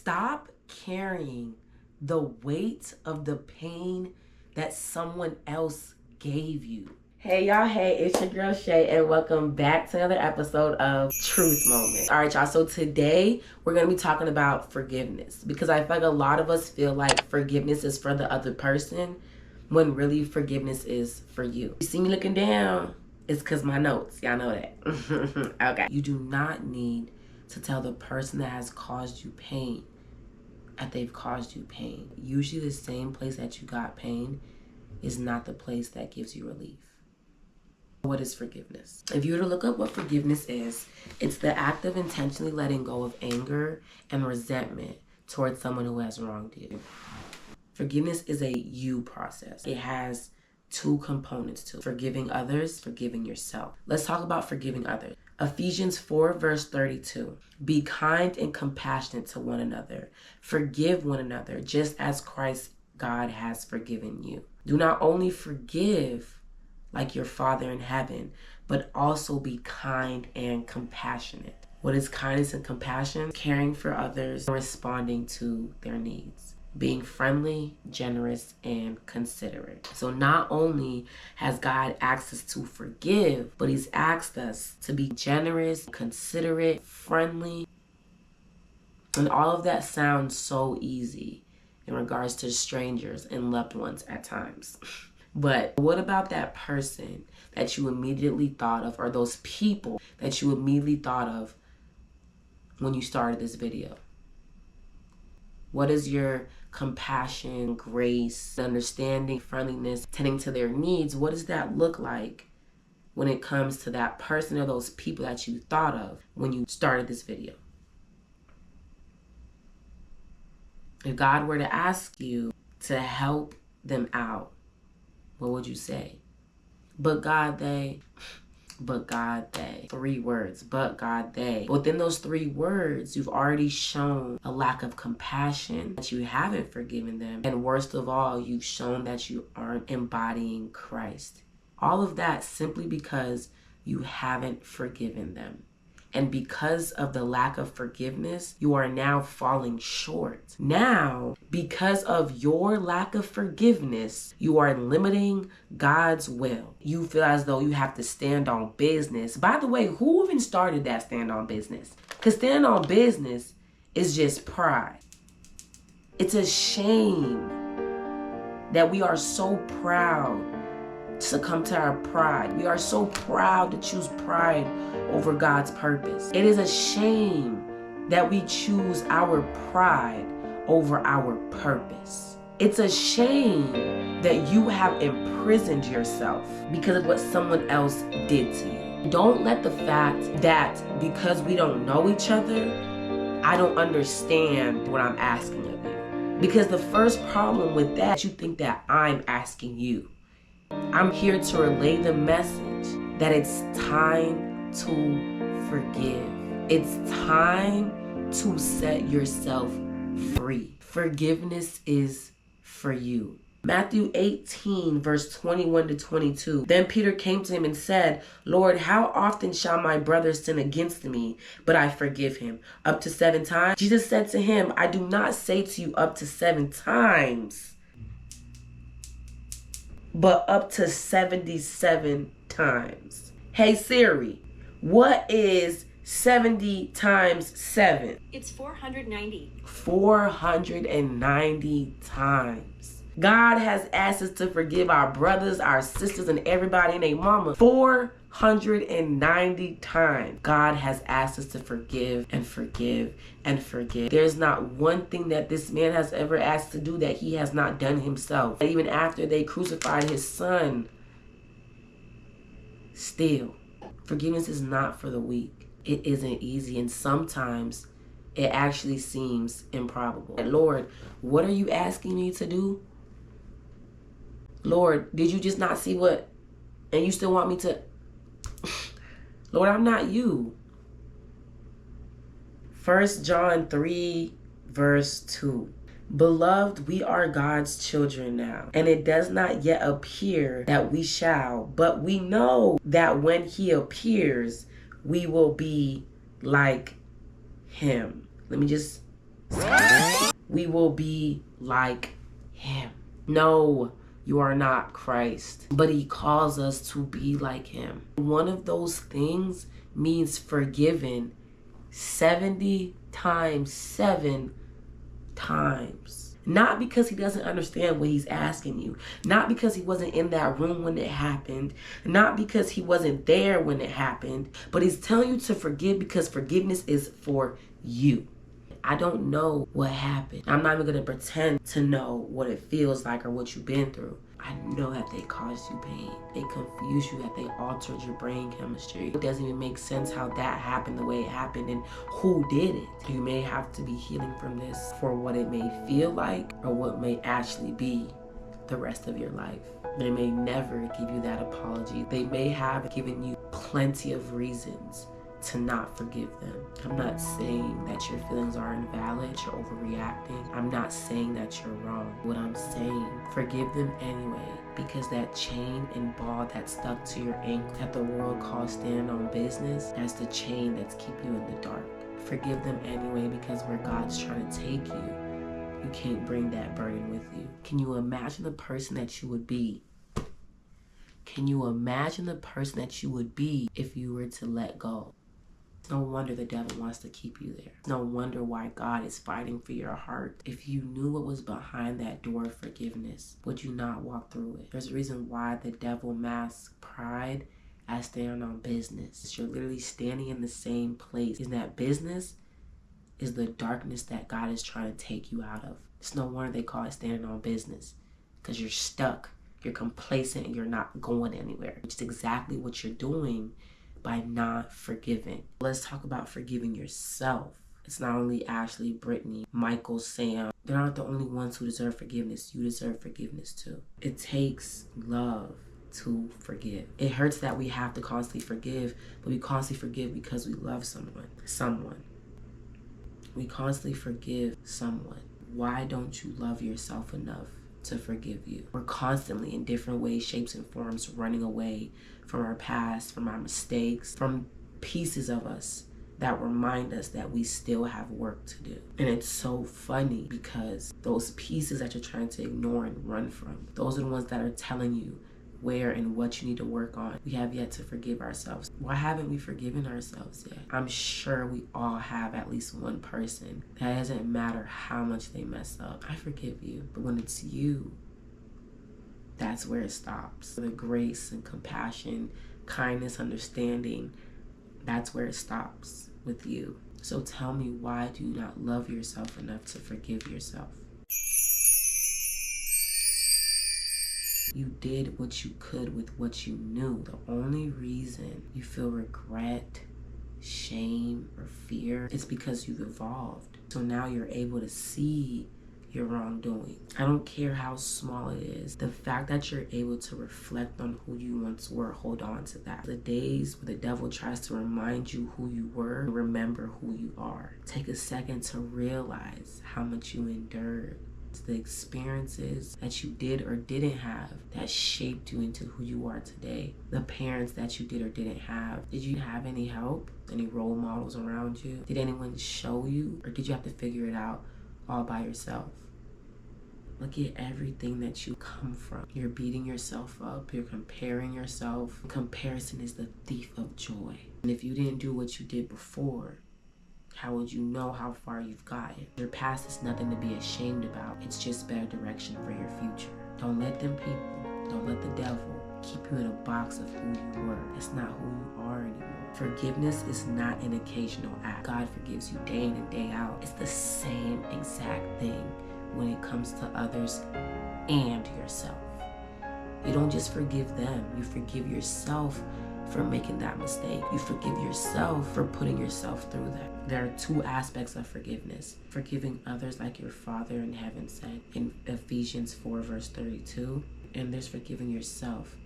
Stop carrying the weight of the pain that someone else gave you. Hey y'all, hey, it's your girl Shay, and welcome back to another episode of Truth Moment. All right, y'all, so today we're gonna be talking about forgiveness, because I feel like a lot of us feel like forgiveness is for the other person, when really forgiveness is for you. You see me looking down, it's because my notes, y'all know that. Okay. You do not need to tell the person that has caused you pain that they've caused you pain. Usually the same place that you got pain is not the place that gives you relief. What is forgiveness? If you were to look up what forgiveness is, it's the act of intentionally letting go of anger and resentment towards someone who has wronged you. Forgiveness is a you process. It has two components to it: forgiving others, forgiving yourself. Let's talk about forgiving others. Ephesians 4 verse 32. Be kind and compassionate to one another. Forgive one another just as Christ God has forgiven you. Do not only forgive like your Father in heaven, but also be kind and compassionate. What is kindness and compassion? Caring for others and responding to their needs. Being friendly, generous, and considerate. So not only has God asked us to forgive, but he's asked us to be generous, considerate, friendly. And all of that sounds so easy in regards to strangers and loved ones at times. But what about that person that you immediately thought of, or those people that you immediately thought of when you started this video? What is your compassion, grace, understanding, friendliness, tending to their needs? What does that look like when it comes to that person or those people that you thought of when you started this video? If God were to ask you to help them out, what would you say? But God, they. 3 words, but God, they. Within those 3 words, you've already shown a lack of compassion, that you haven't forgiven them. And worst of all, you've shown that you aren't embodying Christ. All of that simply because you haven't forgiven them. And because of the lack of forgiveness, you are now falling short. Now, because of your lack of forgiveness, you are limiting God's will. You feel as though you have to stand on business. By the way, who even started that stand on business? Because stand on business is just pride. It's a shame that we are so proud to succumb to our pride. We are so proud to choose pride over God's purpose. It is a shame that we choose our pride over our purpose. It's a shame that you have imprisoned yourself because of what someone else did to you. Don't let the fact that because we don't know each other, I don't understand what I'm asking of you. Because the first problem with that, you think that I'm asking you. I'm here to relay the message that it's time to forgive. It's time to set yourself free. Forgiveness is for you. Matthew 18 verse 21 to 22. Then Peter came to him and said, Lord, how often shall my brother sin against me, but I forgive him? Up to 7 times? Jesus said to him, I do not say to you up to 7 times, but up to 77 times. Hey Siri, what is 70 times 7? It's 490. 490 times. God has asked us to forgive our brothers, our sisters, and everybody and their mama 490 times. God has asked us to forgive and forgive and forgive. There's not one thing that this man has ever asked to do that he has not done himself. And even after they crucified his son, still, forgiveness is not for the weak. It isn't easy, and sometimes it actually seems improbable. And Lord, what are you asking me to do? Lord, did you just not see what, and you still want me to? Lord, I'm not you. 1 John 3 verse 2. Beloved, we are God's children now, and it does not yet appear that we shall, but we know that when he appears, we will be like him. Let me just we will be like him. No, you are not Christ, but he calls us to be like him. One of those things means forgiven 70 times 7 times. Not because he doesn't understand what he's asking you. Not because he wasn't in that room when it happened. Not because he wasn't there when it happened. But he's telling you to forgive because forgiveness is for you. I don't know what happened. I'm not even going to pretend to know what it feels like or what you've been through. I know that they caused you pain. They confused you, that they altered your brain chemistry. It doesn't even make sense how that happened the way it happened and who did it. You may have to be healing from this for what it may feel like or what may actually be the rest of your life. They may never give you that apology. They may have given you plenty of reasons to not forgive them. I'm not saying that your feelings are invalid, you're overreacting. I'm not saying that you're wrong. What I'm saying, forgive them anyway, because that chain and ball that's stuck to your ankle that the world calls stand on business, that's the chain that's keeping you in the dark. Forgive them anyway, because where God's trying to take you, you can't bring that burden with you. Can you imagine the person that you would be? Can you imagine the person that you would be if you were to let go? No wonder the devil wants to keep you there. No wonder why God is fighting for your heart. If you knew what was behind that door of forgiveness, would you not walk through it? There's a reason why the devil masks pride as standing on business. You're literally standing in the same place. And that business is the darkness that God is trying to take you out of. It's no wonder they call it standing on business, because you're stuck, you're complacent, and you're not going anywhere. Which is exactly what you're doing by not forgiving. Let's talk about forgiving yourself. It's not only Ashley, Brittany, Michael, Sam. They're not the only ones who deserve forgiveness. You deserve forgiveness too. It takes love to forgive. It hurts that we have to constantly forgive, but we constantly forgive because we love someone. We constantly forgive someone. Why don't you love yourself enough to forgive you? We're constantly in different ways, shapes, and forms running away from our past, from our mistakes, from pieces of us that remind us that we still have work to do. And it's so funny because those pieces that you're trying to ignore and run from, those are the ones that are telling you where and what you need to work on. We have yet to forgive ourselves. Why haven't we forgiven ourselves yet? I'm sure we all have at least one person. That doesn't matter how much they mess up. I forgive you. But when it's you, that's where it stops. The grace and compassion, kindness, understanding, that's where it stops with you. So tell me, why do you not love yourself enough to forgive yourself? You did what you could with what you knew. The only reason you feel regret, shame, or fear is because you've evolved. So now you're able to see your wrongdoing. I don't care how small it is. The fact that you're able to reflect on who you once were, hold on to that. The days where the devil tries to remind you who you were, remember who you are. Take a second to realize how much you endured. The experiences that you did or didn't have that shaped you into who you are today. The parents that you did or didn't have. Did you have any help? Any role models around you? Did anyone show you? Or did you have to figure it out all by yourself? Look at everything that you come from. You're beating yourself up. You're comparing yourself. Comparison is the thief of joy. And if you didn't do what you did before, how would you know how far you've gotten? Your past is nothing to be ashamed about. It's just better direction for your future. Don't let them people, don't let the devil keep you in a box of who you were. It's not who you are anymore. Forgiveness is not an occasional act. God forgives you day in and day out. It's the same exact thing when it comes to others and yourself. You don't just forgive them, you forgive yourself for making that mistake. You forgive yourself for putting yourself through that. There are two aspects of forgiveness. Forgiving others like your Father in heaven said in Ephesians 4 verse 32. And there's forgiving yourself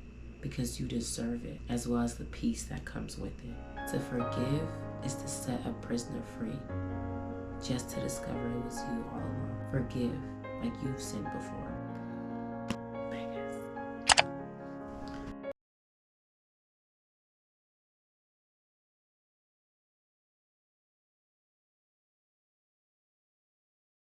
because you deserve it, as well as the peace that comes with it. To forgive is to set a prisoner free, just to discover it was you all along. Forgive like you've sinned before.